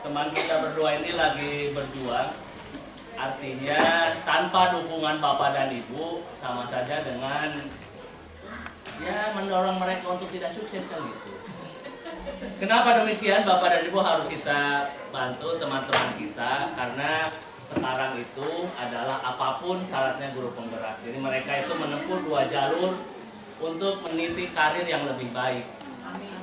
teman kita berdua ini lagi berjuang. Artinya tanpa dukungan Bapak dan Ibu sama saja dengan ya mendorong mereka untuk tidak sukses kan gitu. Kenapa demikian? Bapak dan Ibu harus kita bantu teman-teman kita karena sekarang itu adalah apapun syaratnya guru penggerak. Jadi mereka itu menempuh 2 jalur untuk meniti karir yang lebih baik.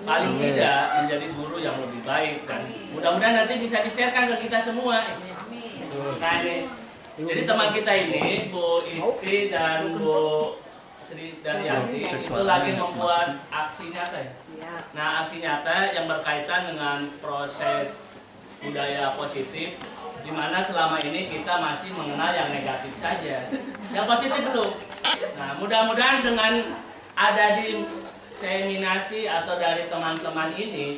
Paling tidak menjadi guru yang lebih baik dan mudah-mudahan nanti bisa di-sharekan ke kita semua. Nah ini, jadi teman kita ini Bu Isti dan Bu Sri Daryanti itu lagi membuat aksi nyata ya. Nah aksi nyata yang berkaitan dengan proses budaya positif, di mana selama ini kita masih mengenal yang negatif saja, yang positif belum. Nah mudah-mudahan dengan ada di seminasi atau dari teman-teman ini,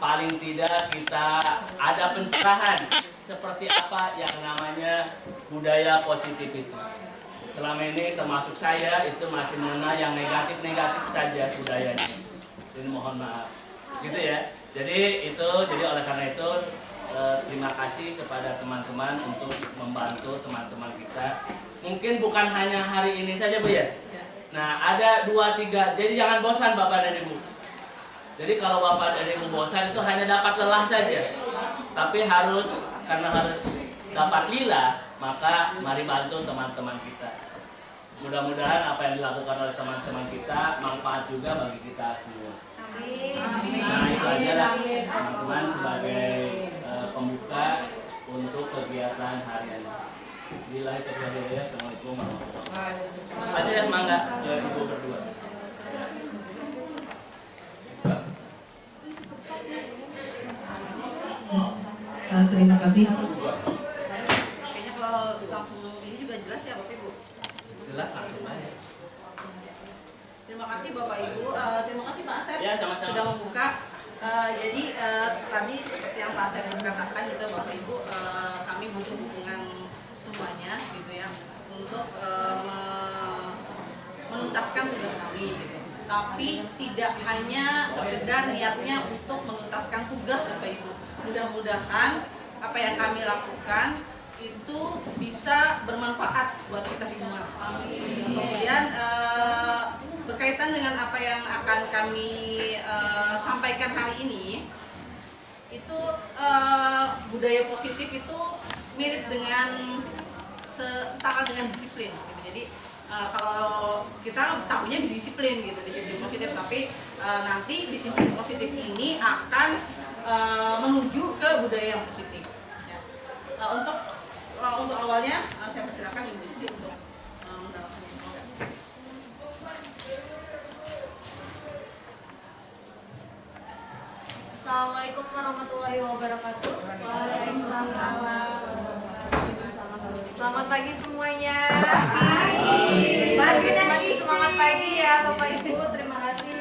paling tidak kita ada pencerahan seperti apa yang namanya budaya positif itu. Selama ini termasuk saya itu masih mengenal yang negatif-negatif saja budayanya. Jadi mohon maaf, gitu ya. Jadi oleh karena itu terima kasih kepada teman-teman untuk membantu teman-teman kita. Mungkin bukan hanya hari ini saja Bu ya. Nah ada 2-3, jadi jangan bosan Bapak dan Ibu. Jadi kalau Bapak dan Ibu bosan itu hanya dapat lelah saja. Tapi karena harus dapat lila, maka mari bantu teman-teman kita. Mudah-mudahan apa yang dilakukan oleh teman-teman kita manfaat juga bagi kita semua. Amin. Nah itu aja lah teman-teman sebagai pembuka untuk kegiatan hari ini. Bila itu ya, Assalamualaikum warahmatullahi wabarakatuh. Aja yang mangga ke Ibu berdua. Terima kasih. Kayaknya kalau langsung ini juga jelas ya Bapak Ibu. Jelas langsung aja. Terima kasih Bapak Ibu. Terima kasih Pak Asep Ya, sama-sama. sudah membuka. Jadi tadi seperti yang Pak Asep katakan gitu Bapak Ibu, kami butuh dukungan semuanya gitu ya untuk menuntaskan tugas kami gitu. Tapi tidak hanya sekedar niatnya untuk menuntaskan tugas Bapak Ibu. Mudah-mudahan apa yang kami lakukan itu bisa bermanfaat buat kita semua. Kemudian berkaitan dengan apa yang akan kami sampaikan hari ini, itu budaya positif itu mirip dengan setara dengan disiplin. Jadi kalau kita tahunya di disiplin gitu, disiplin positif, tapi nanti disiplin positif ini akan menuju ke budaya yang positif. Ya. Untuk awalnya saya persilakan Ibu Isti untuk mendapatkan. Assalamualaikum warahmatullahi wabarakatuh. Waalaikumsalam. Selamat pagi semuanya. Pagi. Kita masih semangat pagi ya Bapak Ibu. Terima kasih.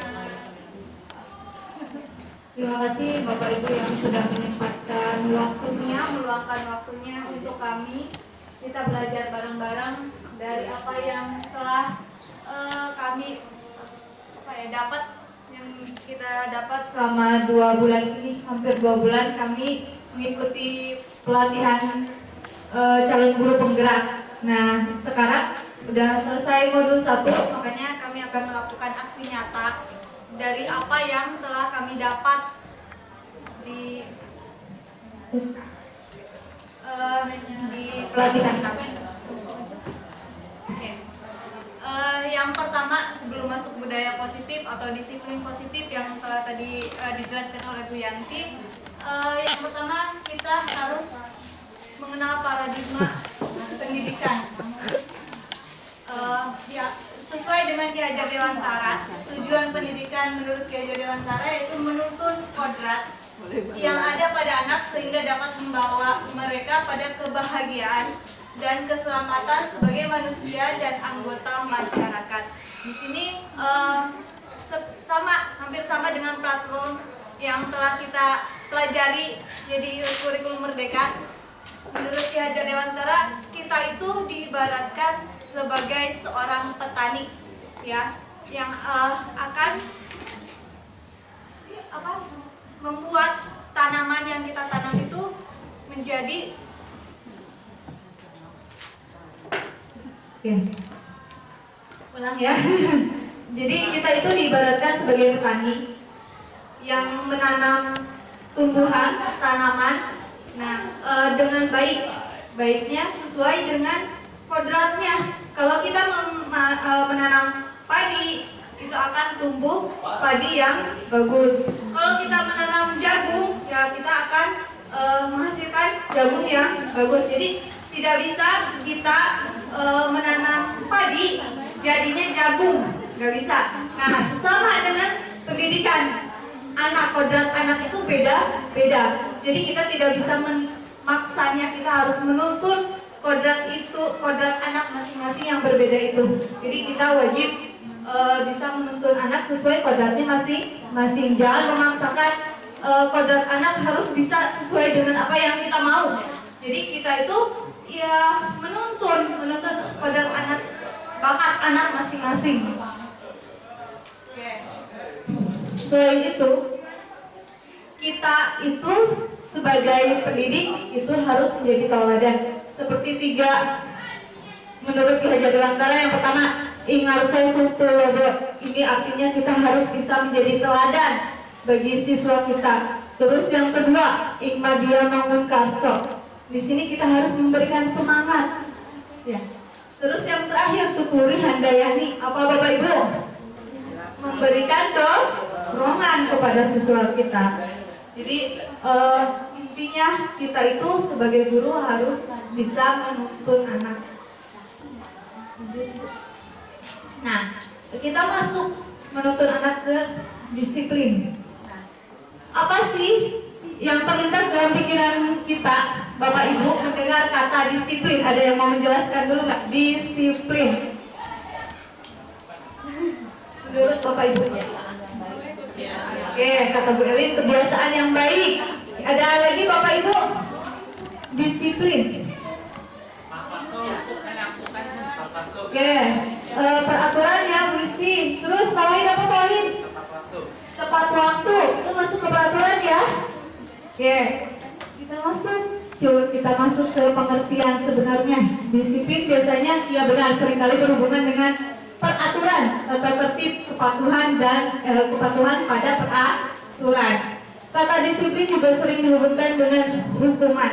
Terima kasih Bapak Ibu yang sudah menyempatkan waktunya, Meluangkan waktunya untuk kami. Kita belajar bareng-bareng dari apa yang telah kami dapat, yang kita dapat selama 2 bulan ini, hampir 2 bulan kami mengikuti pelatihan calon guru penggerak. Nah, sekarang udah selesai modul 1, makanya kami akan melakukan aksi nyata dari apa yang telah kami dapat di pelatihan kami. Yang pertama, sebelum masuk budaya positif atau disiplin positif yang telah tadi dijelaskan oleh Bu Yanti, yang pertama kita harus mengenal paradigma pendidikan. Ya, sesuai dengan Ki Hajar Dewantara, tujuan pendidikan menurut Ki Hajar Dewantara yaitu menuntun kodrat yang ada pada anak sehingga dapat membawa mereka pada kebahagiaan dan keselamatan sebagai manusia dan anggota masyarakat. Di sini hampir sama dengan platform yang telah kita pelajari jadi kurikulum Merdeka. Menurut Ki Hajar Dewantara, kita itu diibaratkan sebagai seorang petani, ya, yang akan membuat tanaman yang kita tanam itu menjadi ulang ya. Jadi kita itu diibaratkan sebagai petani yang menanam tumbuhan, tanaman, nah dengan baiknya sesuai dengan kodratnya. Kalau kita menanam padi, itu akan tumbuh padi yang bagus. Kalau kita menanam jagung, ya kita akan menghasilkan jagung yang bagus. Jadi tidak bisa kita menanam padi jadinya jagung, nggak bisa. Nah, sesama dengan pendidikan anak, kodrat anak itu beda-beda. Jadi kita tidak bisa memaksanya, kita harus menuntun kodrat anak masing-masing yang berbeda itu. Jadi kita wajib bisa menuntun anak sesuai kodratnya masing-masing. Jangan memaksakan kodrat anak harus bisa sesuai dengan apa yang kita mau. Jadi kita itu ya menuntun kodrat anak, bakat anak masing-masing. Selain itu, kita itu sebagai pendidik itu harus menjadi tauladan. Seperti 3 menurut Ki Hajar Dewantara. Yang pertama, ingarso sutulodo. Ini artinya kita harus bisa menjadi teladan bagi siswa kita. Terus yang kedua, ikmadia mangun karso. Di sini kita harus memberikan semangat. Ya. Terus yang terakhir, tuturi handayani. Apa Bapak Ibu? Memberikan dorongan kepada siswa kita. Jadi intinya kita itu sebagai guru harus bisa menuntun anak. Nah, kita masuk menuntun anak ke disiplin. Apa sih yang terlintas dalam pikiran kita, Bapak Ibu, mendengar kata disiplin? Ada yang mau menjelaskan dulu nggak? Disiplin. Menurut Bapak Ibu? Oke, kata Bu Elin, kebiasaan yang baik. Ada lagi Bapak Ibu? Disiplin. Oke, peraturan ya Bu Isti. Terus Pak Wahid apa Pak Wahid? Tepat waktu. Itu masuk ke peraturan ya. Oke, kita masuk. Coba kita masuk ke pengertian sebenarnya. Disiplin biasanya ya benar seringkali berhubungan dengan peraturan, tata tertib, kepatuhan dan kepatuhan pada peraturan. Kata disiplin juga sering dihubungkan dengan hukuman.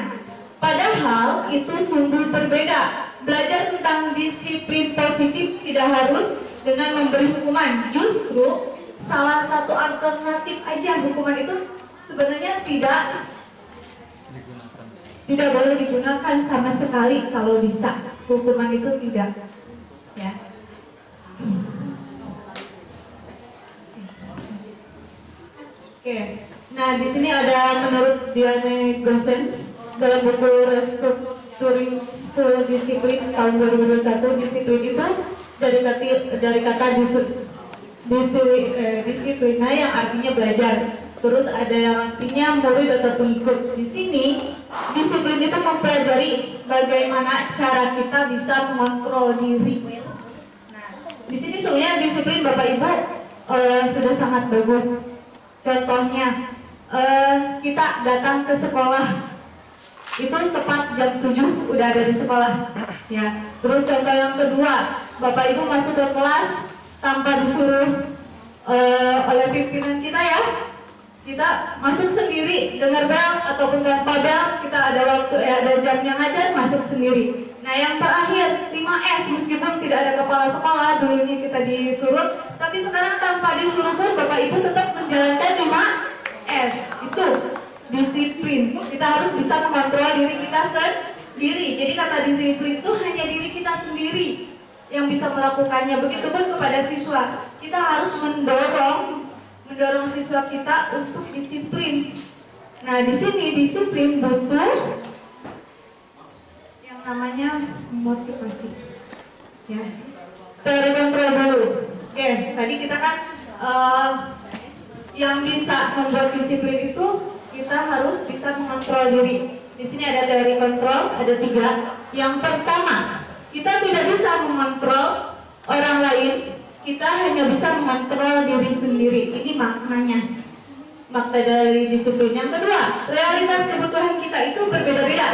Padahal itu sungguh berbeda. Belajar tentang disiplin positif tidak harus dengan memberi hukuman. Justru salah satu alternatif aja hukuman itu sebenarnya tidak boleh digunakan sama sekali kalau bisa. Hukuman itu tidak. Ya. Oke. Nah, di sini ada menurut Diane Gosen dalam buku Restructuring School Discipline tahun 2021, disiplin itu dari kata disiplina yang artinya belajar. Terus ada yang artinya murid atau pengikut. Di sini disiplin itu mempelajari bagaimana cara kita bisa mengontrol diri. Nah, di sini sebenarnya disiplin Bapak Ibu sudah sangat bagus. Contohnya kita datang ke sekolah itu tepat jam 7 udah ada di sekolah ya. Terus contoh yang kedua, Bapak Ibu masuk ke kelas tanpa disuruh oleh pimpinan kita ya. Kita masuk sendiri, dengar bel ataupun tanpa bel, kita ada waktu ada jamnya ngajar, masuk sendiri. Nah, yang terakhir 5S, meskipun tidak ada kepala sekolah, dulunya kita disuruh, tapi sekarang tanpa disuruh pun Bapak Ibu tetap menjalankan 5S. Itu disiplin. Kita harus bisa mengontrol diri kita sendiri. Jadi kata disiplin itu hanya diri kita sendiri yang bisa melakukannya. Begitupun kepada siswa. Kita harus mendorong siswa kita untuk disiplin. Nah, di sini disiplin butuh yang namanya motivasi. Ya. Terkontrol dulu. Oke, tadi kita kan yang bisa membuat disiplin itu kita harus bisa mengontrol diri. Di sini ada teori kontrol, ada 3. Yang pertama, kita tidak bisa mengontrol orang lain, kita hanya bisa mengontrol diri sendiri. Ini maknanya. makna dari disiplin. Yang kedua, realitas kebutuhan kita itu berbeda-beda.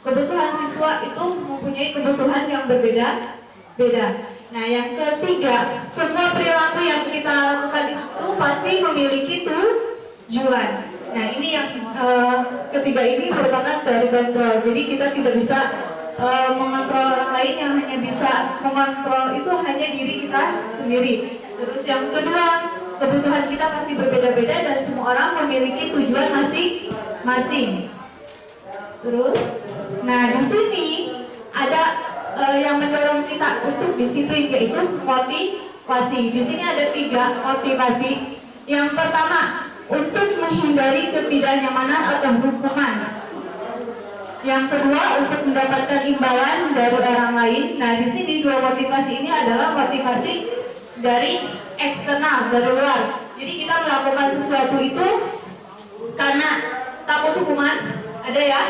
Kebutuhan siswa itu mempunyai kebutuhan yang berbeda-beda. Nah, yang ketiga, semua perilaku yang kita lakukan itu pasti memiliki tujuan. Nah, ini yang ketiga ini merupakan dari kontrol. Jadi kita tidak bisa mengontrol orang lain, yang hanya bisa mengontrol itu hanya diri kita sendiri. Terus yang kedua, kebutuhan kita pasti berbeda-beda dan semua orang memiliki tujuan masing-masing. Terus, nah di sini ada yang mendorong kita untuk disiplin, yaitu motivasi. Di sini ada 3 motivasi. Yang pertama, untuk menghindari ketidaknyamanan atau hukuman. Yang kedua, untuk mendapatkan imbalan dari orang lain. Nah, di sini 2 motivasi ini adalah motivasi dari eksternal, dari luar. Jadi kita melakukan sesuatu itu karena takut hukuman. Ada ya,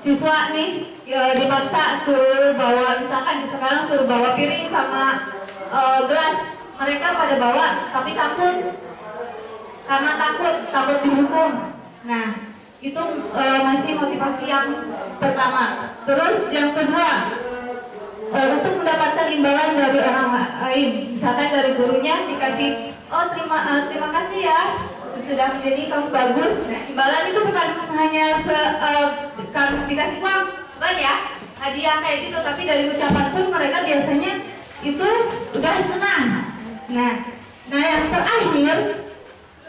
siswa nih dipaksa suruh bawa, misalkan sekarang suruh bawa piring sama gelas, mereka pada bawa tapi takut, karena takut dihukum. Nah, itu masih motivasi yang pertama. Terus yang kedua, untuk mendapatkan imbalan dari orang lain, misalkan dari gurunya dikasih, oh terima kasih ya, sudah menjadi kamu bagus. Nah, imbalan itu bukan hanya karena dikasih uang, bukan ya, hadiah kayak gitu, tapi dari ucapan pun mereka biasanya itu udah senang. Nah yang terakhir,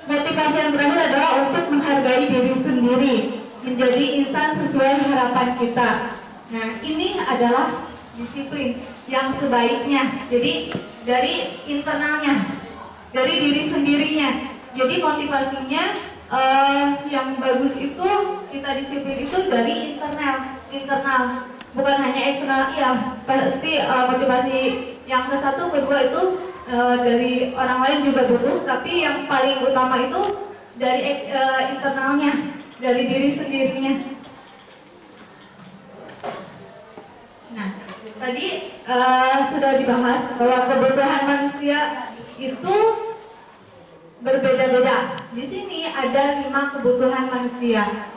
motivasi yang terakhir adalah untuk menghargai diri sendiri, menjadi insan sesuai harapan kita. Nah, ini adalah disiplin yang sebaiknya. Jadi dari internalnya, dari diri sendirinya. Jadi motivasinya yang bagus itu, kita disiplin itu dari internal, bukan hanya eksternal. Ya, pasti motivasi yang ke-1, kedua itu dari orang lain juga butuh, tapi yang paling utama itu dari internalnya, dari diri sendirinya. Nah, tadi sudah dibahas bahwa kebutuhan manusia itu berbeda-beda. Di sini ada 5 kebutuhan manusia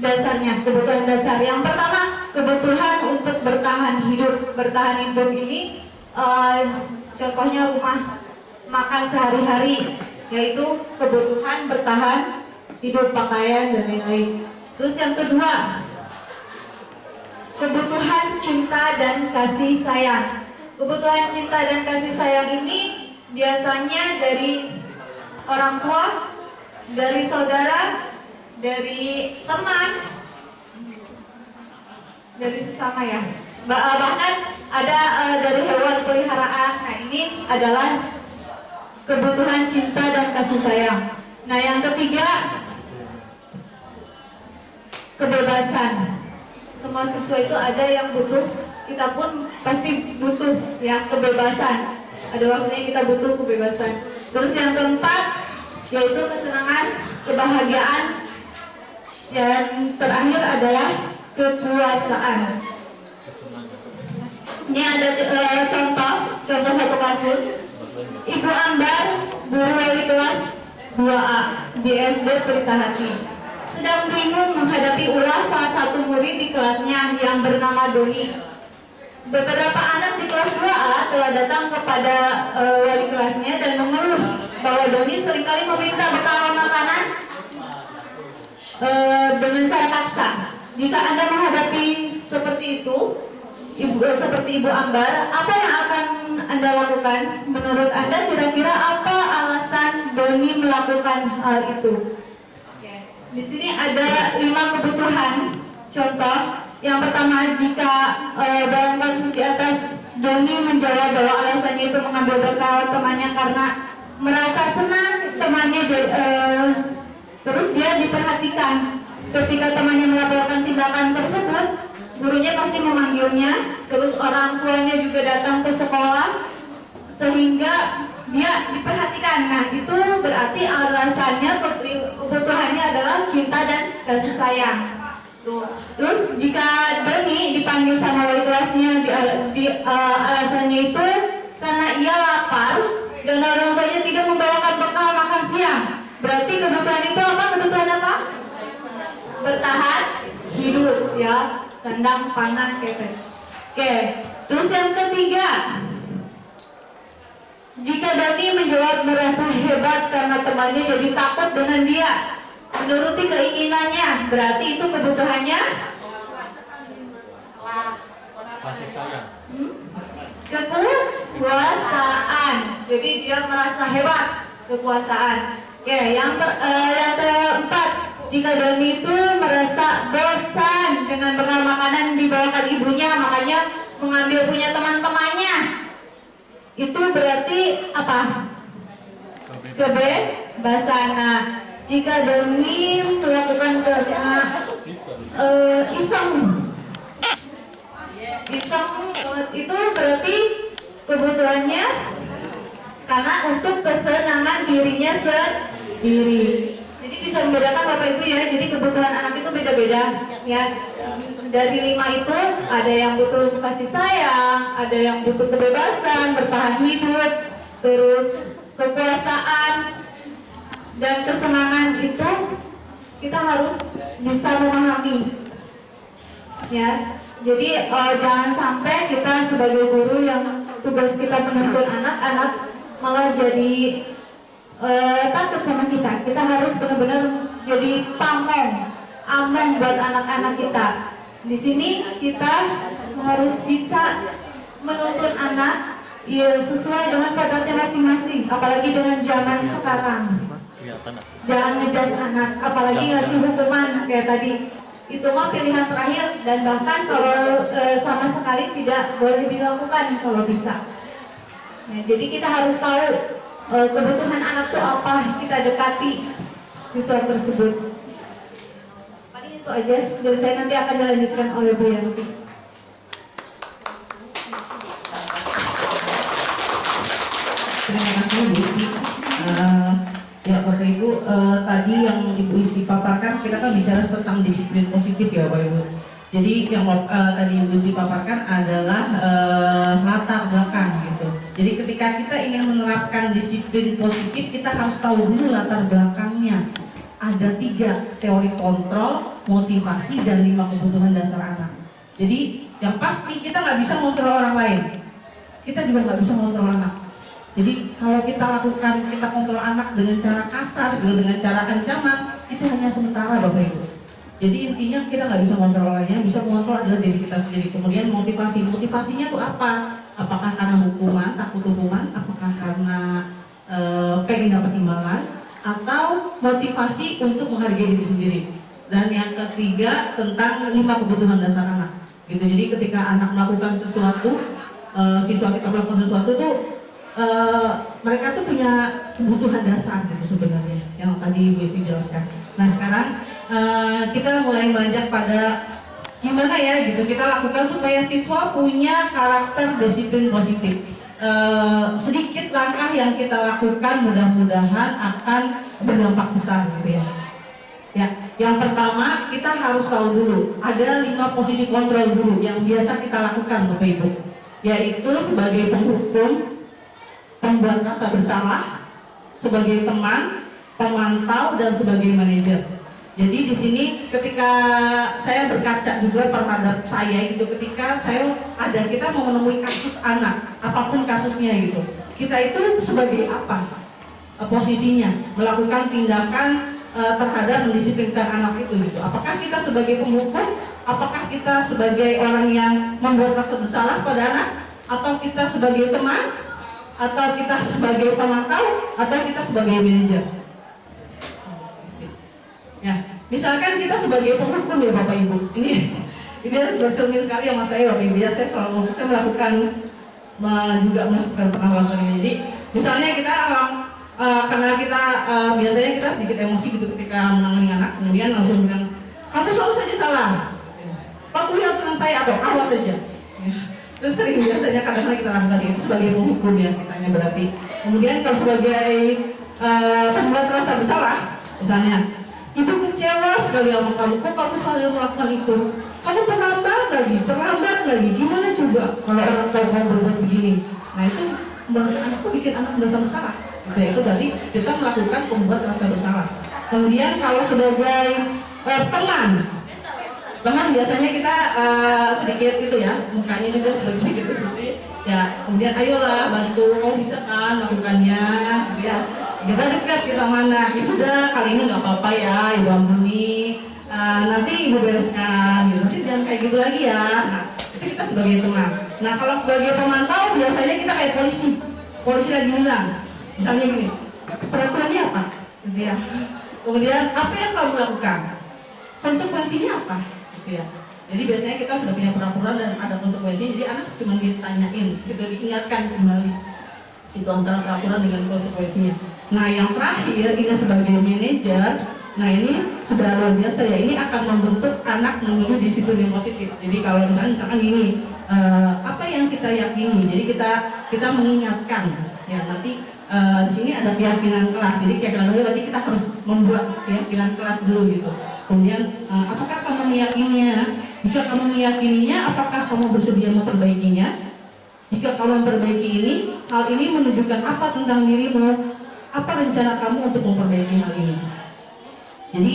dasarnya, kebutuhan dasar. Yang pertama, kebutuhan untuk bertahan hidup. Bertahan hidup ini contohnya rumah makan sehari-hari, yaitu kebutuhan bertahan hidup, pakaian dan lain-lain. Terus yang kedua, kebutuhan cinta dan kasih sayang. Kebutuhan cinta dan kasih sayang ini biasanya dari orang tua, dari saudara, dari teman, dari sesama ya. Bahkan ada dari hewan peliharaan. Nah, ini adalah kebutuhan cinta dan kasih sayang. Nah, yang ketiga, kebebasan. Semua siswa itu ada yang butuh, kita pun pasti butuh ya, kebebasan. Ada waktunya kita butuh kebebasan. Terus yang keempat, yaitu kesenangan, kebahagiaan. Yang terakhir adalah kekuasaan. Ini ada contoh satu kasus. Ibu Ambar, guru wali kelas 2A di SD Pelita Hati, sedang bingung menghadapi ulah salah satu murid di kelasnya yang bernama Doni. Beberapa anak di kelas 2A telah datang kepada wali kelasnya dan mengeluh bahwa Doni seringkali meminta bekal makanan dengan cara paksa. Jika Anda menghadapi seperti itu, seperti Ibu Ambar, apa yang akan Anda lakukan? Menurut Anda kira-kira apa alasan Doni melakukan hal itu? Di sini ada 5 kebutuhan. Contoh, yang pertama, jika dalam kasus di atas Doni menjawab bahwa alasannya itu mengambil bekal temannya karena merasa senang temannya, terus dia diperhatikan. Ketika temannya melaporkan tindakan tersebut, gurunya pasti memanggilnya, terus orang tuanya juga datang ke sekolah, sehingga dia diperhatikan. Nah, itu berarti alasannya, kebutuhannya adalah cinta dan kasih sayang. Tuh. Terus jika Doni dipanggil sama wali kelasnya, alasannya itu karena ia lapar dan orang tuanya tidak membawakan bekal makan Berarti kebutuhan itu apa? Kebutuhan apa? Bertahan hidup ya, sandang, pangan, kepes. Oke, terus yang ketiga, jika Dani menjawab merasa hebat karena temannya jadi takut dengan dia, menuruti keinginannya, berarti itu kebutuhannya Kasih sayang. kekuasaan. Jadi dia merasa hebat, kekuasaan. Oke, yang keempat, jika Doni itu merasa bosan dengan bekal makanan dibawakan ibunya, makanya mengambil punya teman-temannya, itu berarti apa? Kebebasan. Nah, jika Doni melakukan iseng itu berarti kebutuhannya karena untuk kesenangan dirinya sendiri. Jadi bisa membedakan Bapak Ibu ya. Jadi kebutuhan anak itu beda-beda ya. Dari 5 itu ada yang butuh kasih sayang, ada yang butuh kebebasan, bertahan hidup, terus kekuasaan dan kesenangan itu kita harus bisa memahami ya. Jadi jangan sampai kita sebagai guru yang tugas kita menuntun anak-anak malah jadi takut sama kita. Kita harus benar-benar jadi pamong, among buat anak-anak kita. Di sini kita harus bisa menuntun anak ya, sesuai dengan kodratnya masing-masing. Apalagi dengan zaman sekarang. Jangan ngejudge anak, apalagi ngasih hukuman kayak tadi. Itu mah pilihan terakhir dan bahkan kalau sama sekali tidak boleh dilakukan kalau bisa. Ya, jadi kita harus tahu kebutuhan anak itu apa, kita dekati siswa tersebut. Paling itu aja dari saya, nanti akan dilanjutkan oleh Bu Yanti. Terima kasih Bu. Ya Bapak Ibu, tadi yang Ibu Isti paparkan, kita kan bicara tentang disiplin positif ya Bapak Ibu. Jadi yang tadi Ibu Isti paparkan adalah latar belakang gitu. Jadi ketika kita ingin menerapkan disiplin positif, kita harus tahu dulu latar belakangnya. Ada 3, teori kontrol, motivasi, dan 5 kebutuhan dasar anak. Jadi yang pasti kita nggak bisa mengontrol orang lain, kita juga nggak bisa mengontrol anak. Jadi kalau kita lakukan, kita kontrol anak dengan cara kasar, dengan cara ancaman, itu hanya sementara Bapak Ibu. Jadi intinya kita nggak bisa mengontrol orangnya, bisa mengontrol adalah diri kita sendiri. Kemudian motivasinya itu apa? Apakah karena hukuman, takut hukuman, apakah karena pengen dapat imbalan, atau motivasi untuk menghargai diri sendiri. Dan yang ketiga tentang 5 kebutuhan dasar anak. Gitu. Jadi ketika anak melakukan sesuatu, siswa kita melakukan sesuatu tuh mereka tuh punya kebutuhan dasar gitu sebenarnya yang tadi Bu Isti jelaskan. Nah sekarang kita mulai belajar pada gimana ya gitu kita lakukan supaya siswa punya karakter disiplin positif. Sedikit langkah yang kita lakukan mudah-mudahan akan berdampak besar gitu ya. Ya, yang pertama kita harus tahu dulu ada 5 posisi kontrol dulu yang biasa kita lakukan Bapak Ibu, yaitu sebagai penghukum, pembuat rasa bersalah, sebagai teman, pemantau, dan sebagai manajer. Jadi di sini ketika saya berkaca juga terhadap saya gitu, ketika kita mau menemui kasus anak, apapun kasusnya gitu, kita itu sebagai apa posisinya melakukan tindakan terhadap mendisiplinkan anak itu gitu. Apakah kita sebagai penghukum, apakah kita sebagai orang yang membuat rasa bersalah pada anak, atau kita sebagai teman, atau kita sebagai pemantau, atau kita sebagai manajer. Ya, misalkan kita sebagai penghukum ya Bapak Ibu, ini bercermin sekali sama saya Bapak Ibu ya, saya melakukan juga melakukan pengawasan ini. Jadi misalnya kita karena kita biasanya kita sedikit emosi gitu ketika menangani anak, kemudian langsung bilang kamu selalu saja salah, patuhi aturan saya atau awas saja. Terus sering biasanya kadang-kadang kita lakukan itu sebagai penghukum ya kitanya berarti. Kemudian kalau sebagai pembuat rasa bersalah, misalnya ibu kecewa sekali sama kamu, kok kamu selalu melakukan itu, kamu terlambat lagi, gimana coba kalau orang tahu kamu berbuat begini. Nah itu anak tuh bikin anak merasa bersalah. Gitu ya, itu berarti kita melakukan pembuat rasa bersalah. Kemudian kalau sebagai teman biasanya kita sedikit gitu ya, mukanya juga sedikit ya, kemudian ayolah bantu, bisa kan lakukannya gitu ya, kita dekat, kita mana, ya sudah kali ini nggak apa-apa ya ibu ampuni, nanti ibu bereskan gitu, nanti jangan kayak gitu lagi ya. Nah itu kita sebagai teman. Nah kalau sebagai pemantau biasanya kita kayak polisi lagi bilang misalnya gini, peraturannya apa gitu ya, kemudian apa yang kamu lakukan, konsekuensinya apa gitu ya. Jadi biasanya kita sudah punya peraturan dan ada konsekuensinya, jadi anak cuma ditanyain, gitu, diingatkan kembali itu antara peraturan dengan konsekuensinya. Nah yang terakhir ini sebagai manajer, nah ini sudah luar biasa ya, ini akan membentuk anak menuju disiplin yang positif. Jadi kalau misalkan gini, apa yang kita yakini, jadi kita mengingatkan ya, nanti di sini ada keyakinan kelas, jadi keyakinan berarti kita harus membuat keyakinan kelas dulu gitu. Kemudian apakah kamu meyakininya? Jika kamu meyakininya, apakah kamu bersedia memperbaikinya? Jika kamu memperbaiki ini, hal ini menunjukkan apa tentang dirimu? Apa rencana kamu untuk memperbaiki hal ini? Jadi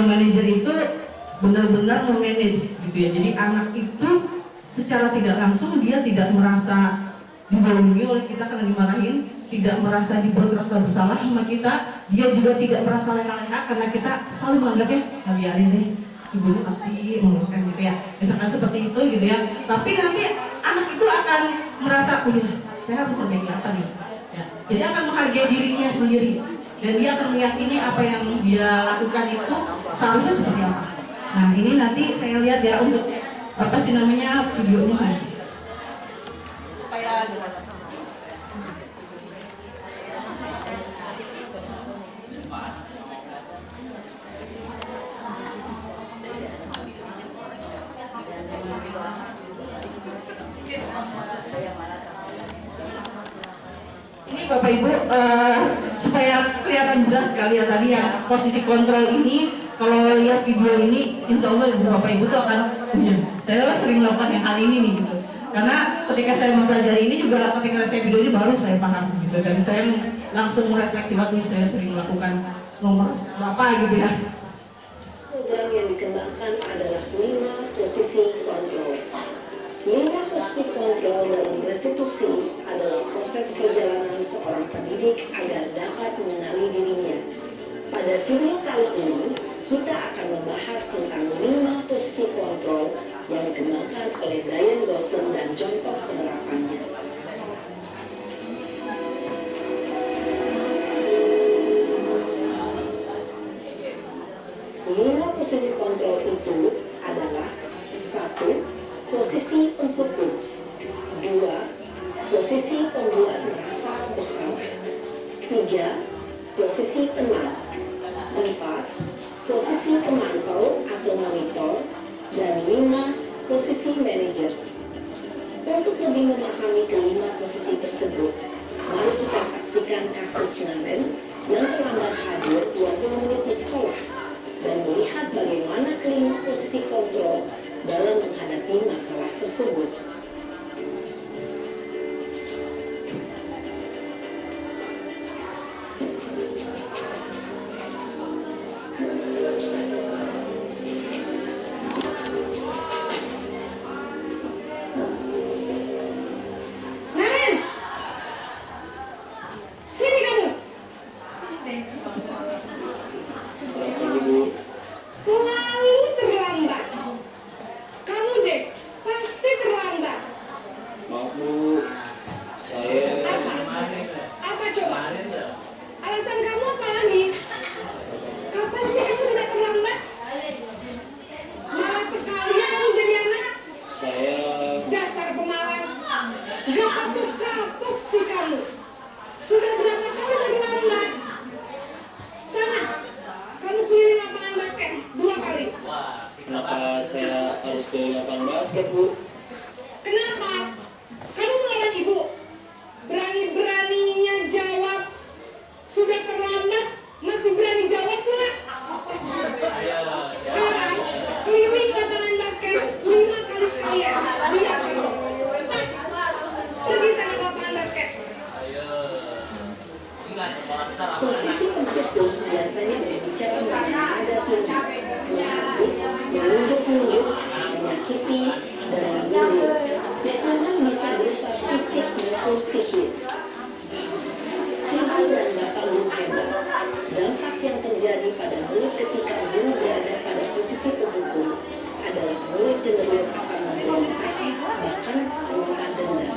manajer itu benar-benar memanage gitu ya. Jadi anak itu secara tidak langsung dia tidak merasa dizalimi oleh kita karena dimarahin, tidak merasa dibuat rasa bersalah sama kita, dia juga tidak merasa leha-leha karena kita selalu menganggapnya biarin deh, ibunya pasti menguruskan gitu ya, misalkan seperti itu gitu ya. Tapi nanti anak itu akan merasa, oh ya, saya harus memperbaiki apa nih ya. Jadi akan menghargai dirinya sendiri dan dia akan meyakini apa yang dia lakukan itu seharusnya seperti apa. Nah ini nanti saya lihat ya untuk apa sih namanya videonya masih supaya jelas. Ini Bapak Ibu supaya kelihatan jelas sekali ya tadi ya, posisi kontrol ini. Kalau lihat video ini, insya Allah Bapak Ibu tuh akan, saya sering melakukan yang hal ini nih gitu. Karena ketika saya mempelajari ini juga, ketika saya video ini baru saya paham gitu, dan saya langsung merefleksi waktu saya sering melakukan nomor berapa gitu ya. Program yang dikembangkan adalah 5 posisi kontrol. 5 posisi kontrol dalam restitusi adalah proses perjalanan seorang pendidik agar dapat mengenali dirinya. Pada video kali ini, kita akan membahas tentang 5 posisi kontrol yang dikembangkan oleh Dian Gosling dan contoh penerapannya. Lima posisi kontrol itu adalah 1. Posisi penghukum, 2. Posisi pembuat merasa bersalah, 3. Posisi teman, 4. Posisi pemantau atau monitor, dan 5. Posisi manajer. Untuk lebih memahami kelima posisi tersebut, mari kita saksikan kasus Naren yang terlambat hadir 20 menit di sekolah dan melihat bagaimana kelima posisi kontrol dalam menghadapi masalah tersebut. Naren, sini kamu. Selalu terlambat. Kamu deh, pasti terlambat. Maaf Bu, saya Apa? Apa coba? Alasan kamu apa lagi? Kapan sih kamu tidak terlambat? Malas sekali ya kamu jadi anak. saya Dasar pemalas. Gak kapok-kapok sih kamu. Sudah berapa kali terlambat? Sana, kamu keliling lapangan basket 2 kali. kenapa saya harus ke lapangan basket Bu? Kenapa? Kamu melawan ibu. Berani-beraninya jawab. Sudah terlambat, masih berani jawab pula. Sekarang, keliling lapangan basket 5 kali sekalian. Lihat kamu. Cepat. Pergi sana ke lapangan basket. murid akan membayarkan bahkan berupa denda.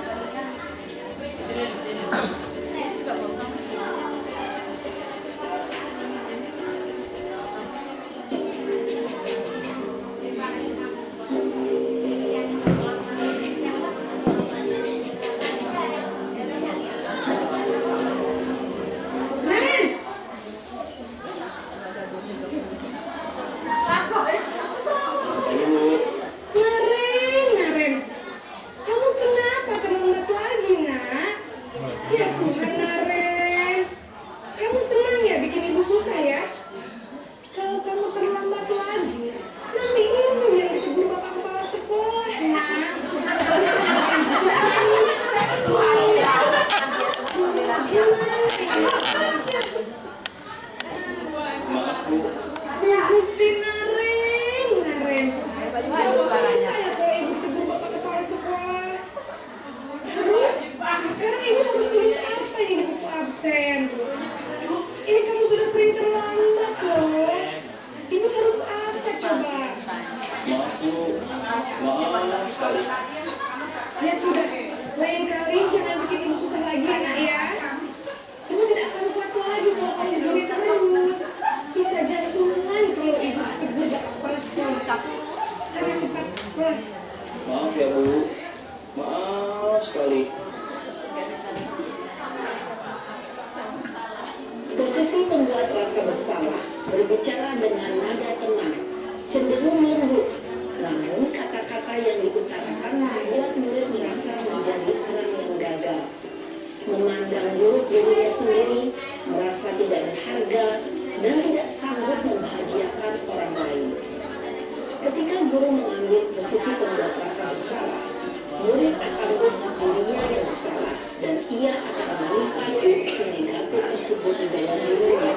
Ini kamu sudah sering terlambat loh. Ibu harus apa coba? Maaf Bu, maaf sekali. Ya sudah, lain kali jangan bikin ibu susah lagi ya nak ya. Ibu tidak akan kuat lagi kalau kamu begini terus. Bisa jantungan kalau ibu tegur bapak kepala sekolah. Sana cepat kelas. Maaf ya Bu, maaf sekali. Posisi membuat rasa bersalah, berbicara dengan nada tenang, cenderung lembut. Namun kata-kata yang diutarakan membuat murid merasa menjadi orang yang gagal. Memandang buruk dirinya sendiri, merasa tidak berharga, dan tidak sanggup membahagiakan orang lain. Ketika guru mengambil posisi pembuat rasa bersalah, murid akan menganggap dirinya yang bersalah dan ia akan menyimpan emosi negatif tersebut di dalam dirinya.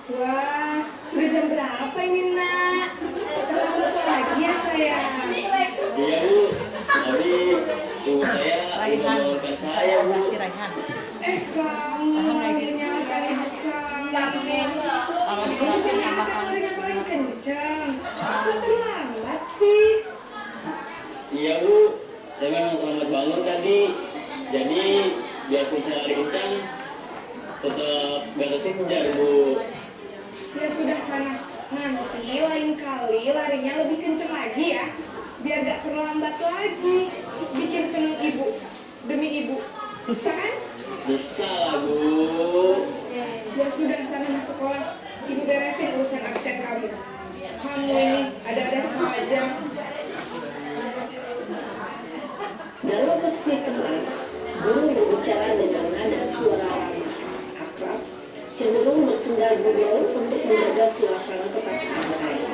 Wah, sudah jam berapa ini nak? Terlambat lagi ya sayang. Iya Bu, habis ibu saya menolakkan saya Bu. Kamu malah menyalahkan ibu kamu. Ibu kan yang paling kencang. Kok terlambat sih? Iya Bu, saya memang terlambat bangun tadi. Jadi biarpun saya lari kencang, tetap gak kekejar Bu. Ya sudah sana. Nanti lain kali larinya lebih kencang lagi ya. Biar gak terlambat lagi. Bikin seneng ibu. Demi ibu. Bisa kan? Bisa lah Bu. Ya sudah sana masuk kelas. Ibu beresin urusan absen kamu. Kamu ini ada-ada saja. Dalam posisi tenang, guru berbicara dengan nada suara ramah, akrab, cenderung bersenda gurau untuk menjaga suasana tetap santai.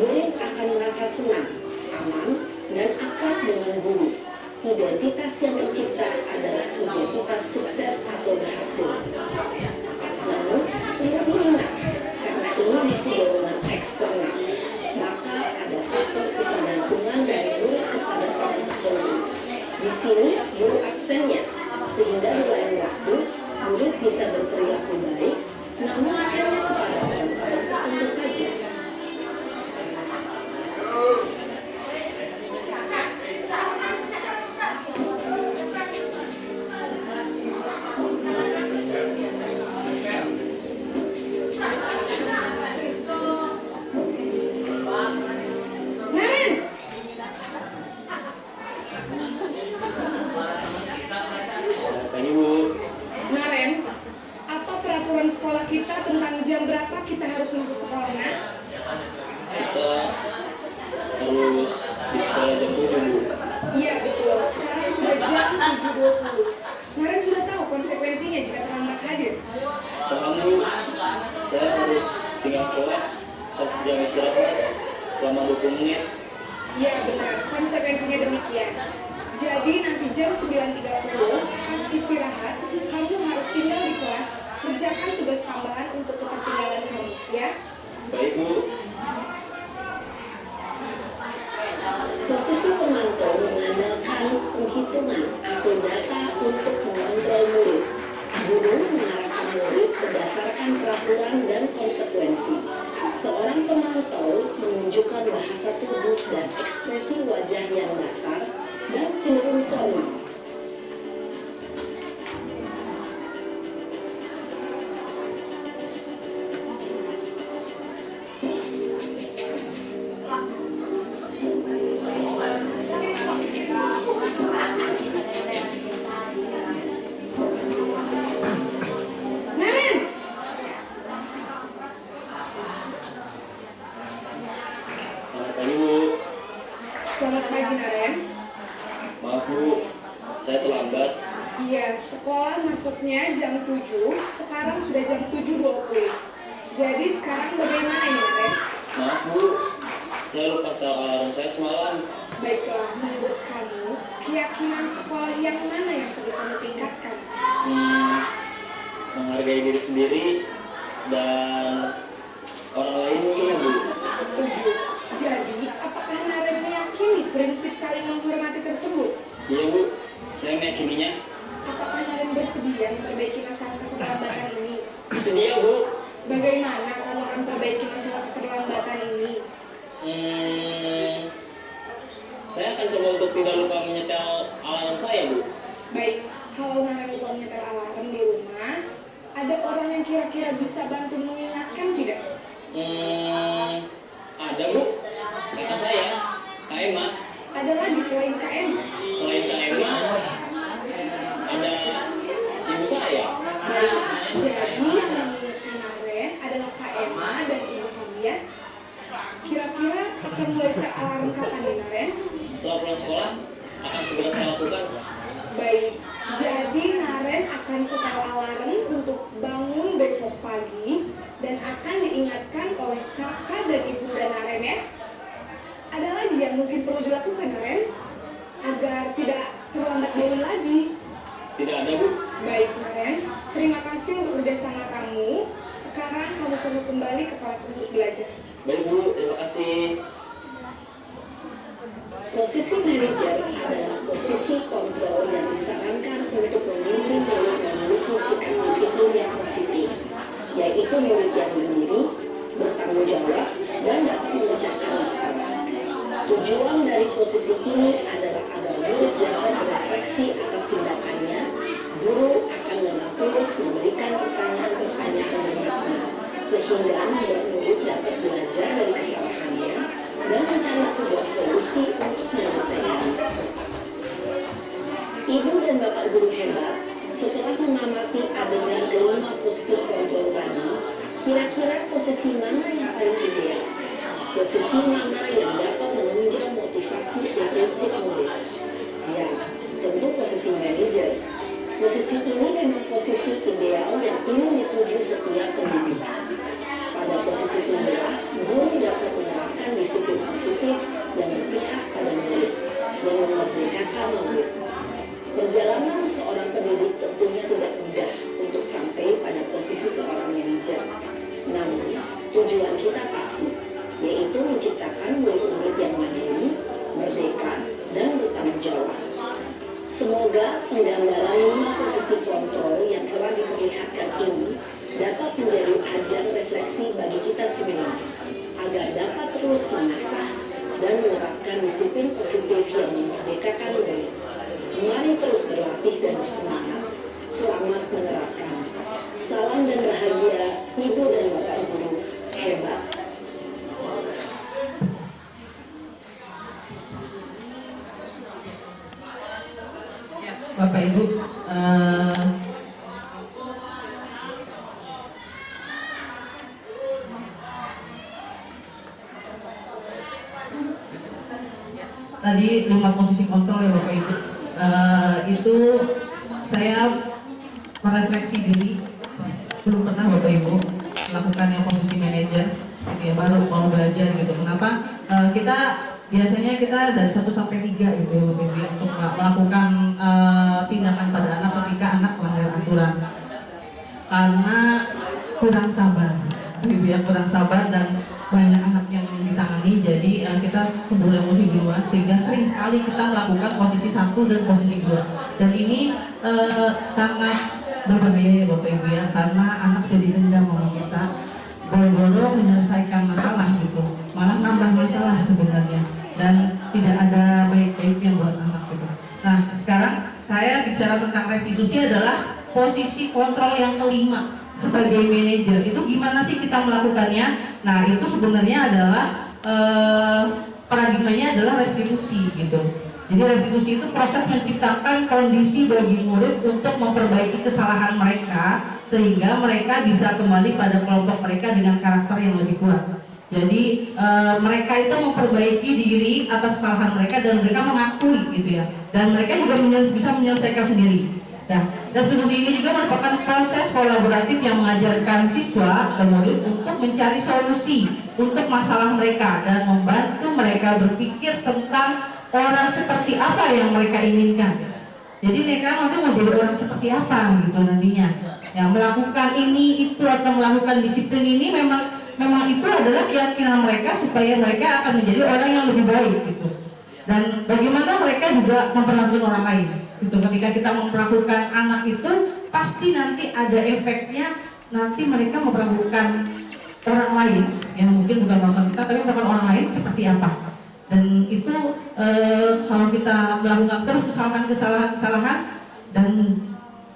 Murid akan merasa senang, aman, dan akrab dengan guru. Identitas yang tercipta adalah identitas sukses atau berhasil. Namun, perlu diingat, karena ini masih dorongan eksternal, maka ada faktor ketergantungan dari murid kepada orang tertentu. Di sini, guru aksennya, sehingga di lain waktu, murid bisa berperilaku baik, namun hanya kepada orang-orang tertentu saja. Selamat pagi Bu. Naren, apa peraturan sekolah kita tentang jam berapa kita harus masuk sekolah, nak? Kita harus di sekolah jam 7 Bu. Iya betul, sekarang sudah jam 7.20. Naren sudah tahu konsekuensinya jika terlambat hadir. Paham Bu, saya harus tinggal kelas, harus jam istirahat selama 20 menit. Iya benar, konsekuensinya demikian. Jadi nanti jam 9.30 pas istirahat, kamu harus tinggal di kelas, kerjakan tugas tambahan untuk ketertinggalan kamu, ya. Baik, Bu. Posisi pemantau mengandalkan penghitungan atau data untuk mengontrol murid. Guru mengarahkan murid berdasarkan peraturan dan konsekuensi. Seorang pemantau menunjukkan bahasa tubuh dan ekspresi wajah yang datar dan cenderung formal. Selamat pagi, Bu. Selamat pagi, Naren. Maaf, Bu. Saya terlambat. Iya, sekolah masuknya jam 7, sekarang sudah jam 7.20. Jadi sekarang bagaimana ini, Naren? Maaf, Bu. Saya lupa setel alarm saya semalam. Baiklah, menurut kamu, keyakinan sekolah yang mana yang perlu kamu tingkatkan? Menghargai diri sendiri dan orang lain mungkin, ya, Bu. Setuju. Jadi, apakah Naren meyakini prinsip saling menghormati tersebut? Iya, Bu. Saya meyakininya. Apakah Naren bersedia memperbaiki masalah keterlambatan ini? Bersedia, Bu. Bagaimana kamu akan perbaiki masalah keterlambatan ini? Saya akan coba untuk tidak lupa menyetel alarm saya, Bu. Baik, kalau Naren lupa menyetel alarm di rumah, ada orang yang kira-kira bisa bantu mengingatkan tidak? Ada, Bu. Kata saya, Kak Emma. Ada lagi selain KM? Selain Kak Emma, ada ibu saya. Baik, jadi yang mengingatkan Naren adalah Kak Emma dan ibu kamu, ya? Kira-kira akan mulai set alarm kapan nih, Naren? Setelah pulang sekolah, akan segera saya lakukan. Baik, jadi Naren akan setel alarm untuk bangun besok pagi dan akan diingatkan oleh kakak dan ibunda Naren, ya. Ada lagi yang mungkin perlu dilakukan, Naren, agar tidak terlambat bangun lagi? Tidak ada, Bu. Baik, Naren, terima kasih untuk kerjasama kamu. Sekarang kamu perlu kembali ke kelas untuk belajar. Baik, Bu. Terima kasih. Posisi manajer adalah posisi kontrol yang disarankan untuk memimpin murid memiliki sikap disiplin yang positif, yaitu murid yang mandiri, bertanggung jawab, dan dapat memecahkan masalah. Tujuan dari posisi ini adalah agar murid dapat berefleksi atas tindakannya. Guru akan terus memberikan pertanyaan-pertanyaan bermakna, sehingga murid dapat belajar dari kesalahannya dan mencari sebuah solusi untuk menyelesaikannya. Ibu dan bapak guru hebat, setelah mengamati adegan kelima posisi kontrol tadi, kira-kira posisi mana yang paling ideal? Posisi mana yang dapat menunjang motivasi intrinsik murid? Ya, tentu posisi manajer. Posisi ini memang posisi ideal yang ingin dituju setiap pendidik. Pada posisi inilah, guru dapat menerapkan disiplin positif yang berpihak pada murid, yang memerdekakan murid. Perjalanan seorang pendidik tentunya tidak mudah untuk sampai pada posisi seorang manajer. Namun, tujuan kita pasti, yaitu menciptakan murid-murid yang mandiri, merdeka, dan bertanggung jawab. Semoga penggambaran 5 posisi kontrol yang telah diperlihatkan ini dapat menjadi ajang refleksi bagi kita semua, agar dapat terus mengasah dan menerapkan disiplin positif yang memerdekakan murid. Mari terus berlatih dan bersemangat. Selamat menerapkan. Salam dan bahagia, Ibu dan Bapak Guru hebat. Bapak Ibu, tadi 5 posisi kontrol ya Bapak Ibu. Itu saya merefleksi diri, belum pernah Bapak Ibu melakukan yang posisi manajer, ya baru mau belajar gitu. Kenapa? Kita biasanya kita dari 1 sampai 3 gitu ya Bapak Ibu, untuk melakukan tindakan pada anak aturan karena kurang sabar, gitu ya, kurang sabar dan banyak anak yang ditangani, jadi kita keburu emosi duluan sehingga sering sekali kita melakukan posisi 1 dan posisi 2, dan ini sangat berbahaya ya Bapak Ibu ya, karena anak jadi dendam sama kita, boro-boro menyelesaikan masalah gitu, malah nambah masalah sebenarnya dan tidak ada baik-baiknya buat anak gitu. Nah sekarang saya bicara tentang restitusi adalah posisi kontrol yang kelima sebagai manajer. Itu gimana sih kita melakukannya? Nah itu sebenarnya adalah paradigmanya adalah restitusi gitu. Jadi restitusi itu proses menciptakan kondisi bagi murid untuk memperbaiki kesalahan mereka sehingga mereka bisa kembali pada kelompok mereka dengan karakter yang lebih kuat. Jadi mereka itu memperbaiki diri atas kesalahan mereka dan mereka mengakui gitu ya. Dan mereka juga bisa menyelesaikan sendiri. Nah, restitusi ini juga merupakan proses kolaboratif yang mengajarkan siswa dan murid untuk mencari solusi untuk masalah mereka dan membantu mereka berpikir tentang orang seperti apa yang mereka inginkan. Jadi mereka nanti mau jadi orang seperti apa gitu nantinya. Yang melakukan ini itu atau melakukan disiplin ini memang itu adalah keyakinan mereka supaya mereka akan menjadi orang yang lebih baik gitu. Dan bagaimana mereka juga memperlakukan orang lain gitu. Ketika kita memperlakukan anak itu pasti nanti ada efeknya, nanti mereka memperlakukan orang lain yang mungkin bukan melakukan kita tapi melakukan orang lain seperti apa. Dan itu kalau kita melakukan terus kesalahan dan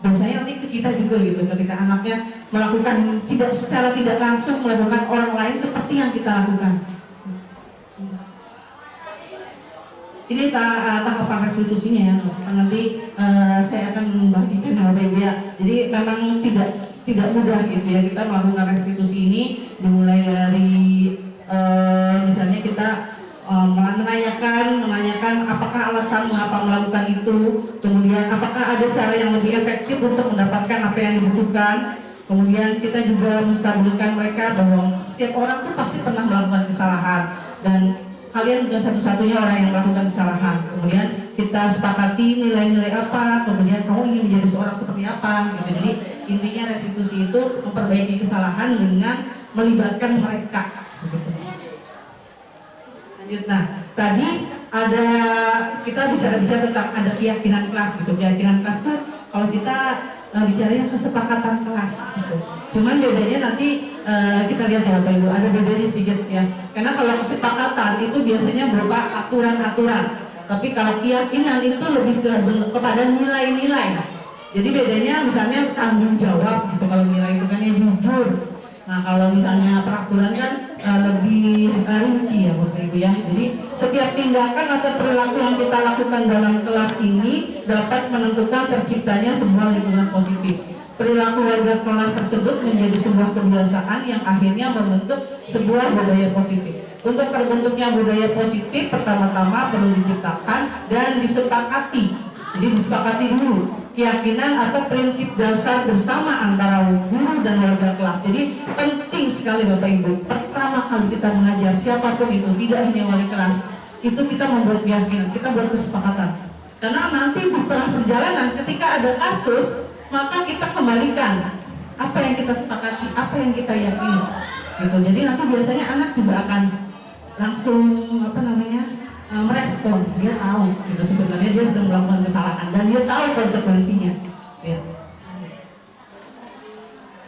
dosanya nanti ke kita juga gitu, ketika anaknya melakukan secara tidak langsung melakukan orang lain seperti yang kita lakukan. Ini tahapan restitusinya ya. Nanti saya akan membagikan Bapak Ibu ya. Jadi memang tidak mudah gitu ya kita melakukan restitusi ini, dimulai dari misalnya kita menanyakan apakah alasan mengapa melakukan itu, kemudian apakah ada cara yang lebih efektif untuk mendapatkan apa yang dibutuhkan. Kemudian kita juga menstabilkan mereka bahwa setiap orang tuh pasti pernah melakukan kesalahan dan kalian bukan satu-satunya orang yang melakukan kesalahan. Kemudian kita sepakati nilai-nilai apa, kemudian kamu ingin menjadi seorang seperti apa gitu. Jadi intinya restitusi itu memperbaiki kesalahan dengan melibatkan mereka gitu. Lanjut, nah tadi ada kita bicara tentang ada keyakinan kelas gitu. Keyakinan kelas tuh kalau kita bicaranya kesepakatan kelas gitu. Cuman bedanya nanti kita lihat ya Bapak Ibu, ada bedanya sedikit ya. Karena kalau kesepakatan itu biasanya berupa aturan-aturan, tapi kalau keyakinan itu lebih kepada nilai-nilai. Jadi bedanya misalnya tanggung jawab gitu, kalau nilai itu kan yang jujur. Nah kalau misalnya peraturan kan lebih rinci ya Bapak Ibu ya. Jadi setiap tindakan atau perilaku yang kita lakukan dalam kelas ini dapat menentukan terciptanya sebuah lingkungan positif. Perilaku warga kelas tersebut menjadi sebuah kebiasaan yang akhirnya membentuk sebuah budaya positif. Untuk terbentuknya budaya positif, pertama-tama perlu diciptakan dan disepakati. Jadi disepakati dulu keyakinan atau prinsip dasar bersama antara guru dan warga kelas. Jadi penting sekali Bapak Ibu, pertama kali kita mengajar siapapun itu, tidak hanya wali kelas, itu kita membuat keyakinan, kita buat kesepakatan. Karena nanti di tengah perjalanan ketika ada kasus, maka kita kembalikan apa yang kita sepakati, apa yang kita yakini gitu. Jadi nanti biasanya anak juga akan langsung merespon, dia tahu gitu sebenarnya dia sedang melakukan kesalahan dan dia tahu konsekuensinya ya.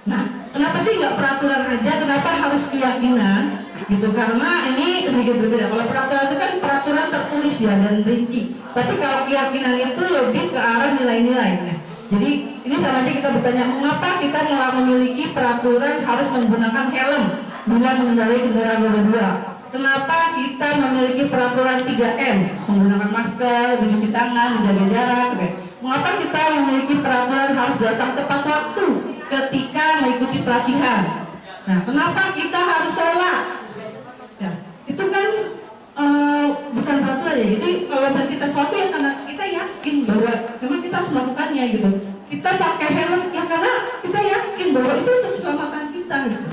Nah kenapa sih nggak peraturan aja, kenapa harus keyakinan gitu? Karena ini sedikit berbeda. Kalau peraturan itu kan peraturan tertulis ya dan rinci, tapi kalau keyakinan itu lebih ke arah nilai-nilai ya. Jadi ini sama aja kita bertanya, mengapa kita memiliki peraturan harus menggunakan helm bila mengendarai kendaraan roda 2? Kenapa kita memiliki peraturan 3M, menggunakan masker, mencuci tangan, menjaga jarak? Mengapa kita memiliki peraturan harus datang tepat waktu ketika mengikuti pelatihan? Nah, kenapa kita harus sholat? Ya, itu kan bukan peraturan ya. Jadi kalau kita sholat ya karena kita yakin bahwa memang kita harus melakukannya gitu. Kita pakai helm ya karena kita yakin bahwa itu untuk keselamatan kita gitu.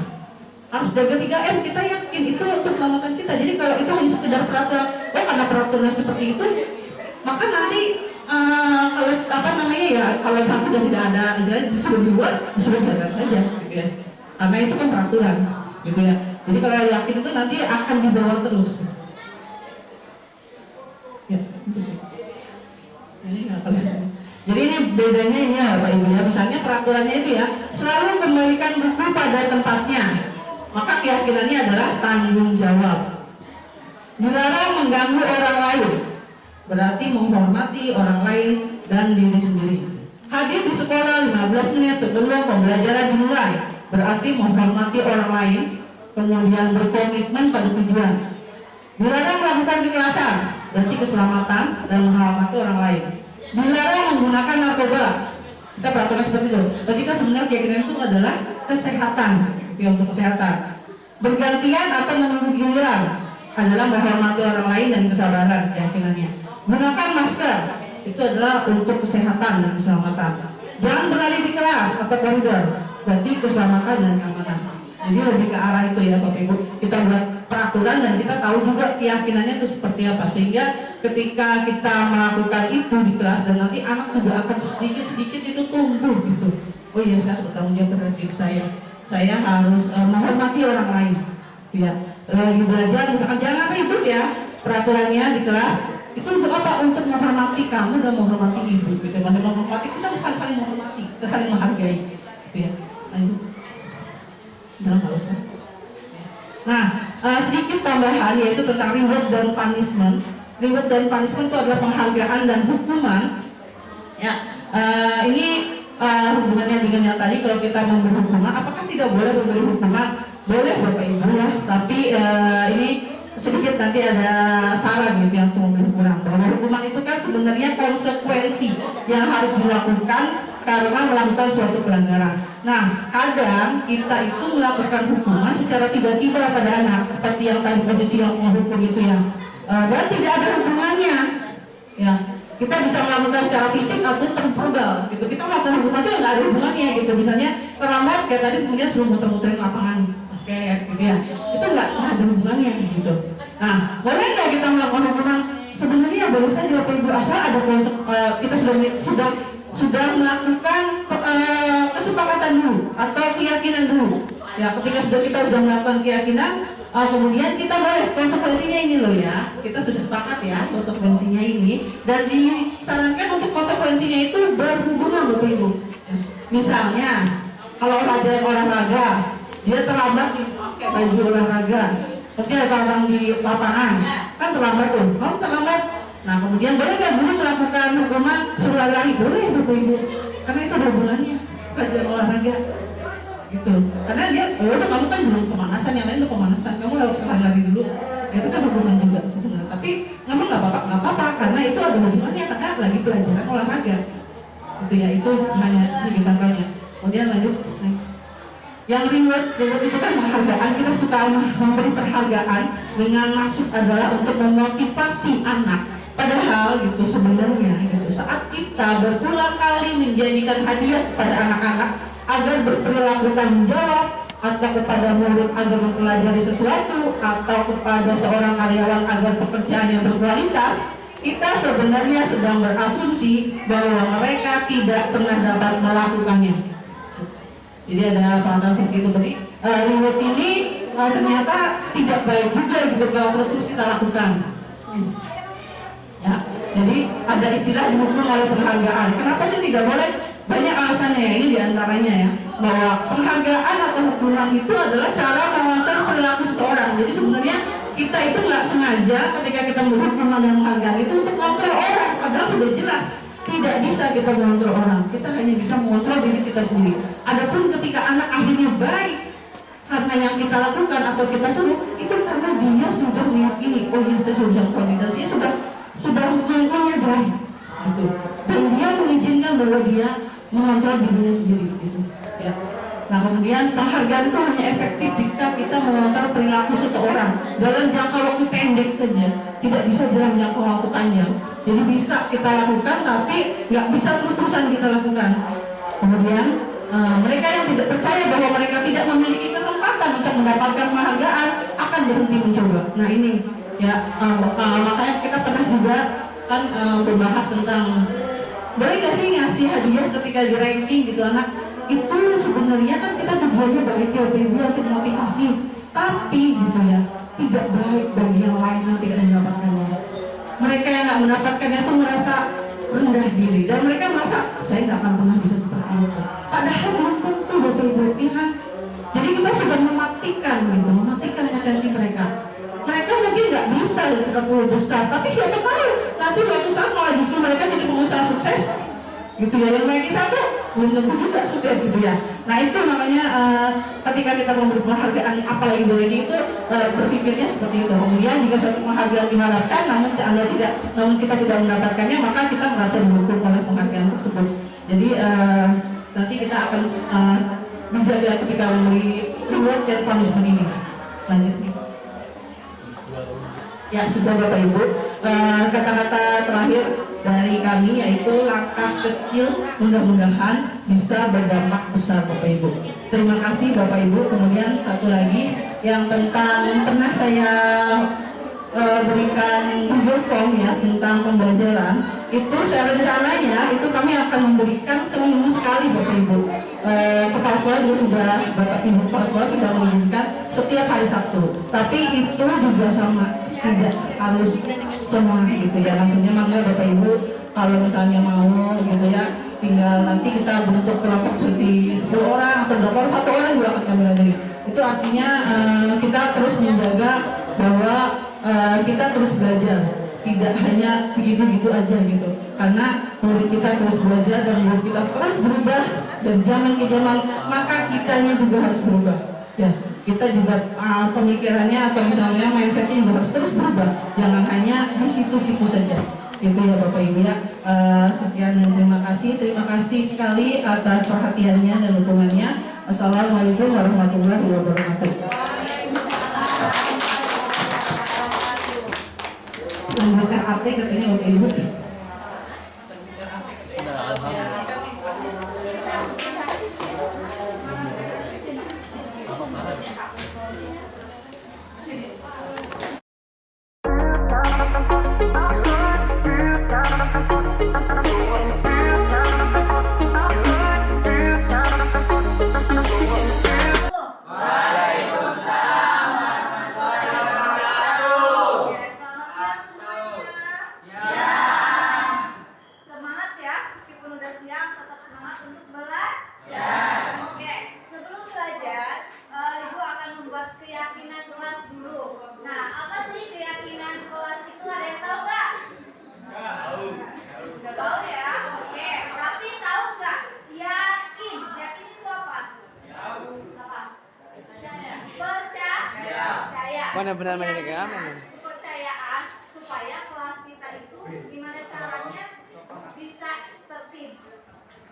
Harus jaga 3M, kita yakin itu untuk keselamatan kita. Jadi kalau itu hanya sekedar peraturan, karena peraturan seperti itu, maka nanti kalau apa namanya ya, kalau satu sudah tidak ada, misalnya sudah dibuat, sudah jalan saja, gitu ya. Karena itu kan peraturan, gitu ya. Jadi kalau yakin itu nanti akan dibawa terus. Ya, ini apa sih? Jadi ini bedanya ini ya Bapak Ibu ya. Misalnya peraturannya itu ya, selalu kembalikan buku pada tempatnya. Maka keyakinannya adalah tanggung jawab. Dilarang mengganggu orang lain, berarti menghormati orang lain dan diri sendiri. Hadir di sekolah 15 menit sebelum pembelajaran dimulai, berarti menghormati orang lain, kemudian berkomitmen pada tujuan. Dilarang melakukan kekerasan, berarti keselamatan dan menghormati orang lain. Dilarang menggunakan narkoba, kita peraturan seperti itu. Berarti kan sebenarnya keyakinan itu adalah kesehatan, gitu, untuk kesehatan. Bergantian atau menunggu giliran adalah menghormati orang lain dan kesabaran keyakinannya. Gunakan masker, itu adalah untuk kesehatan dan keselamatan. Jangan berlari di kelas atau koridor, berarti keselamatan dan keamanan. Jadi lebih ke arah itu ya Bapak Ibu. Kita buat peraturan dan kita tahu juga keyakinannya itu seperti apa, sehingga ketika kita melakukan itu di kelas dan nanti anak juga akan sedikit-sedikit itu tumbuh gitu. Oh iya, saya bertanggung jawab terhadap diri saya. Saya harus menghormati orang lain. Ya, lagi belajar misalkan jangan ribut ya, peraturannya di kelas itu untuk apa? Untuk menghormati kamu dan menghormati ibu. Gitu. Menghormati, kita bukan saling menghormati, kita saling menghargai. Gitu ya. Lanjut. Nah, sedikit tambahan yaitu tentang reward dan punishment. Reward dan punishment itu adalah penghargaan dan hukuman. Ya, ini hubungannya dengan yang tadi. Kalau kita memberi hukuman, apakah tidak boleh memberi hukuman? Boleh Bapak Ibu ya. Tapi ini sedikit nanti ada saran gitu yang untuk memberi hukuman. Bahwa hukuman itu kan sebenarnya konsekuensi yang harus dilakukan karena melakukan suatu pelanggaran. Nah, kadang kita itu melakukan hukuman secara tiba-tiba pada anak, seperti yang tadi posisi yang menghukum itu ya, dan tidak ada hubungannya. Ya, kita bisa melakukan secara fisik ataupun verbal. Gitu. Kita melakukan hukuman itu nggak ada hubungannya gitu. Misalnya terlambat kayak tadi kemudian suruh muter-muterin lapangan, basket gitu ya, itu nggak ada hubungannya gitu. Nah, boleh nggak kita melakukan hukuman? Sebenarnya boleh saja Bapak Ibu, asal ada kita sudah melakukan kesepakatan dulu atau keyakinan dulu. Ya, ketika kita sudah melakukan keyakinan, kemudian kita boleh konsekuensinya ini loh ya. Kita sudah sepakat ya konsekuensinya ini, dan disarankan untuk konsekuensinya itu berhubungan Bapak Ibu. Misalnya, kalau olahraga, dia terlambat pakai baju olahraga, tapi ada orang di lapangan, kan terlambat tuh, kamu terlambat. Nah, kemudian boleh nggak guru melakukan hukuman suruh lari? Boleh Bapak Ibu, karena itu ada hubungannya pelajaran olahraga gitu. Karena dia, udah kamu kan belum pemanasan, yang lain udah pemanasan, kamu lari dulu, itu kan hubungan juga sebenarnya. Tapi namun nggak apa-apa, karena itu ada hubungannya karena lagi pelajaran olahraga gitu ya. Itu hanya sedikit contohnya. Kemudian lanjut. Yang reward itu kan penghargaan. Kita suka memberi penghargaan dengan maksud adalah untuk memotivasi anak. Padahal gitu sebenarnya gitu, saat kita berulang kali menjanjikan hadiah kepada anak-anak agar berperilaku tanggung jawab, atau kepada murid agar mempelajari sesuatu, atau kepada seorang karyawan agar pekerjaan yang berkualitas, kita sebenarnya sedang berasumsi bahwa mereka tidak pernah dapat melakukannya. Jadi ada pernyataan seperti itu tadi. Reward ini ternyata tidak baik juga gitu kalau terus kita lakukan. Ya, jadi ada istilah dihukum oleh penghargaan. Kenapa sih tidak boleh? Banyak alasannya ya. Ini diantaranya ya, bahwa penghargaan atau hukuman itu adalah cara mengontrol perilaku seseorang. Jadi sebenarnya kita itu nggak sengaja ketika kita memberi hukuman dan penghargaan itu untuk mengontrol orang. Padahal sudah jelas tidak bisa kita mengontrol orang. Kita hanya bisa mengontrol diri kita sendiri. Adapun ketika anak akhirnya baik karena yang kita lakukan atau kita suruh, itu karena dia sudah meyakini, oh iya saya sudah kualitas, dia sudah menyadari gitu. Dan dia mengizinkan bahwa dia mengontrol dirinya sendiri gitu ya. Nah, kemudian penghargaan itu hanya efektif jika kita mengontrol perilaku seseorang dalam jangka waktu pendek saja, tidak bisa dalam jangka waktu panjang. Jadi bisa kita lakukan tapi nggak bisa terus-terusan kita lakukan. Kemudian mereka yang tidak percaya bahwa mereka tidak memiliki kesempatan untuk mendapatkan penghargaan akan berhenti mencoba. Nah ini ya, makanya kita pernah juga kan membahas tentang boleh nggak sih ngasih hadiah ketika di ranking gitu anak. Itu sebenarnya kan kita tujuannya baik ya Ibu untuk motivasi, tapi gitu ya tidak baik bagi yang lain yang tidak mendapatkannya. Mereka yang nggak mendapatkannya tuh merasa rendah diri dan mereka merasa saya nggak akan pernah bisa seperti itu. Padahal belum tentu Bapak Ibu ya kan. Jadi kita sudah mematikan potensi mereka. Mereka mungkin nggak bisa ya 30 besar, tapi siapa tahu nanti suatu saat malah justru mereka jadi pengusaha sukses gitu ya. Yang lagi satu belum tentu juga sukses gitu ya. Nah itu makanya ketika kita memberi penghargaan apalagi dari itu berpikirnya seperti itu. Kemudian jika suatu penghargaan diharapkan namun kita tidak mendapatkannya, maka kita merasa didukung oleh penghargaan tersebut. Jadi nanti kita akan menjaga ketika memberi reward dan punishment ini. Lanjut. Ya sudah Bapak Ibu, kata-kata terakhir dari kami yaitu langkah kecil mudah-mudahan bisa berdampak besar Bapak Ibu. Terima kasih Bapak Ibu. Kemudian satu lagi yang tentang pernah saya berikan Google Form ya tentang pembelajaran itu saya rencananya itu kami akan memberikan seminggu sekali Bapak Ibu. Kepala sekolah juga sudah Bapak Ibu kepala sekolah sudah mengizinkan setiap hari Sabtu. Tapi itu juga sama, tidak harus semua gitu ya. Maksudnya mangga Bapak Ibu kalau misalnya mau gitu ya, tinggal nanti kita bentuk kelompok seperti 10 orang atau berapa orang, 1 orang juga akan kami ladeni. Itu artinya kita terus menjaga bahwa kita terus belajar, tidak hanya segitu-gitu aja gitu. Karena murid kita terus belajar dan murid kita terus berubah dan zaman ke zaman, maka kitanya juga harus berubah. Ya, kita juga pemikirannya atau misalnya mindsetnya juga harus terus berubah. Jangan hanya di situ-situ saja. Gitu ya Bapak Ibu ya. Sekian dan terima kasih sekali atas perhatiannya dan dukungannya. Assalamualaikum warahmatullahi wabarakatuh. Mengumpulkan AT katanya Bapak Ibu. Benar-benar menjadi kepercayaan supaya kelas kita itu gimana caranya bisa tertib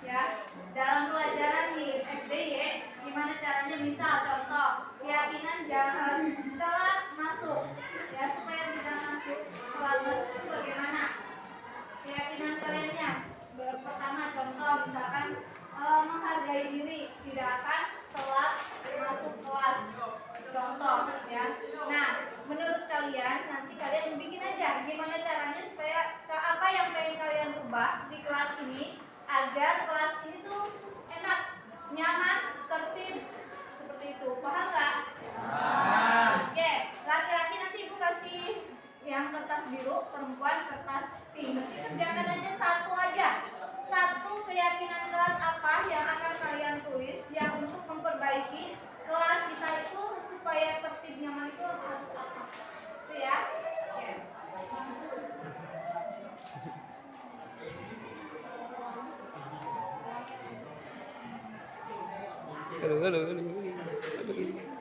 ya dalam pelajaran di SBY, gimana caranya misal contoh keyakinan jangan telat masuk ya, supaya bisa masuk telat masuk itu bagaimana keyakinan kaliannya. Pertama contoh misalkan menghargai diri, tidak akan telat masuk kelas, contoh ya. Nah menurut kalian nanti kalian bikin aja gimana caranya supaya apa yang pengen kalian ubah di kelas ini agar kelas ini tuh enak, nyaman, tertib, seperti itu. Paham nggak? Oke, laki-laki nanti ibu kasih yang kertas biru, perempuan kertas pink. Nanti kerjakan aja satu keyakinan kelas apa yang akan kalian tulis yang untuk memperbaiki kelas kita itu supaya tertib nyaman itu harus apa? Itu ya. Oke. Aduh.